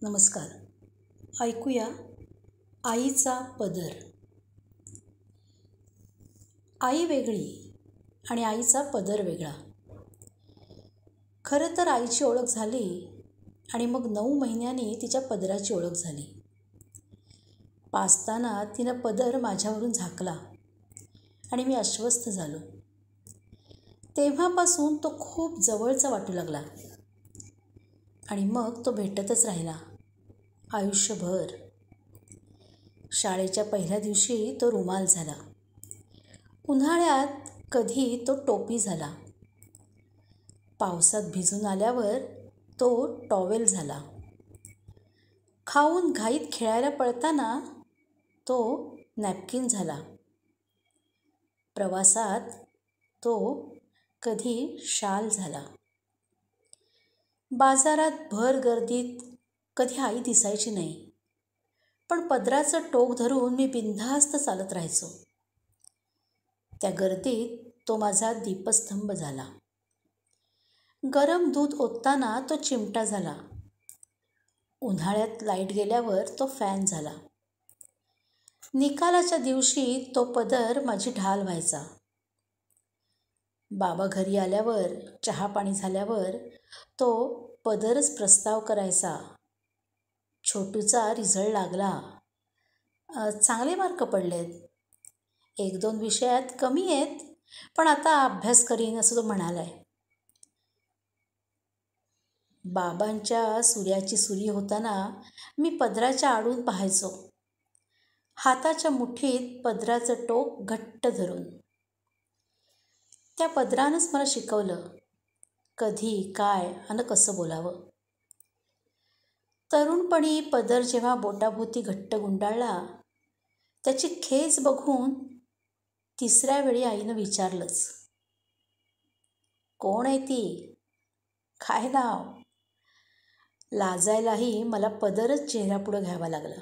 नमस्कार. ऐकूया आईचा पदर. आई वेगळी आणि आईचा पदर वेगळा. खरं तर आईची ओळख झाली आणि मग 9 महिन्यांनी तिच्या पदराची ओळख झाली. पाजताना तिनं पदर माझ्यावरून झाकला आणि मी अस्वस्थ झालो. तेव्हापासून तो खूप जवळचा वाटू लागला आणि मग तो भेटतच राहिला आयुष्यभर. शाळेच्या पहिल्या दिवशी तो रुमाल झाला. उन्हाळ्यात कधी तो टोपी झाला. पावसात भिजून आल्यावर तो टॉवेल झाला. खाऊन घाईत खेळायला पळताना तो नॅपकिन झाला. प्रवासात तो कधी शाल झाला. बाजारात भर गर्दीत कधी आई दिसायची नाही, पण पदराचं टोक धरून मी बिनधास्त चालत राहायचो. त्या गर्दीत तो माझा दीपस्तंभ झाला. गरम दूध ओतताना तो चिमटा झाला. उन्हाळ्यात लाईट गेल्यावर तो फॅन झाला. निकालाच्या दिवशी तो पदर माझी ढाल व्हायचा. बाबा घरी आल्यावर चहा पाणी झाल्यावर तो पदरच प्रस्ताव करायचा. छोटूचा रिझल्ट लागला, चांगले मार्क पडलेत, 1-2 विषयात कमी आहेत, पण आता अभ्यास करीन असं तो म्हणालाय. बाबांच्या सूर्याची सुरी होताना मी पदराच्या आडून पाहायचो, हाताच्या मुठीत पदराचं टोक घट्ट धरून. त्या पदरानंच मला शिकवलं कधी काय आणि कसं बोलावं. तरुणपणी पदर जेव्हा बोटाभोवती घट्ट गुंडाळला, त्याची खेच बघून 3ऱ्या वेळी आईनं विचारलंच, कोण आहे ती, काय नाव? लाजायलाही मला पदरच चेहऱ्यापुढं घ्यावा लागला.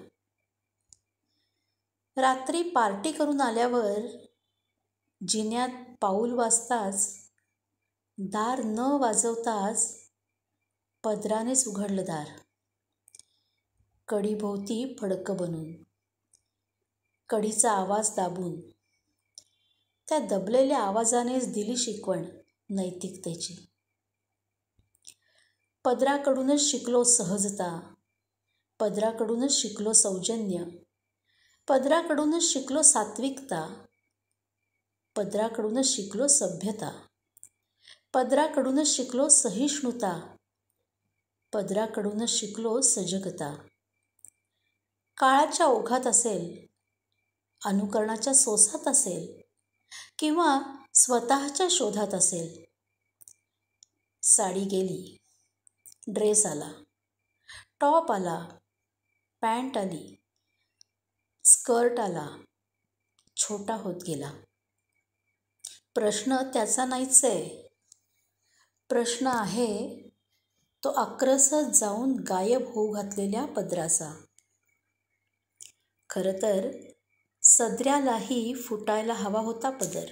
रात्री पार्टी करून आल्यावर जिन्यात पाऊल वाजताच, दार न वाजवताच पदरानेच उघडलं दार, कडीभोवती फडकं बनून, कडीचा आवाज दाबून. त्या दबलेल्या आवाजानेच दिली शिकवण नैतिकतेची. पदराकडूनच शिकलो सहजता, पदराकडूनच शिकलो सौजन्य, पदराकडूनच शिकलो सात्विकता, पदराकडूनच शिकलो सभ्यता, पदराकडूनच शिकलो सहिष्णुता, पदराकडूनच शिकलो सजगता. काळाच्या ओघात असेल, अनुकरणाच्या सोसात असेल किंवा स्वतःच्या शोधात असेल, साडी गेली, ड्रेस आला, टॉप आला, पॅन्ट आली, स्कर्ट आला, छोटा होत गेला. प्रश्न त्याचा नाहीच आहे. प्रश्न आहे तो अक्रसत जाऊन गायब होऊ घातलेल्या पदराचा. खरं तर सदऱ्यालाही फुटायला हवा होता पदर.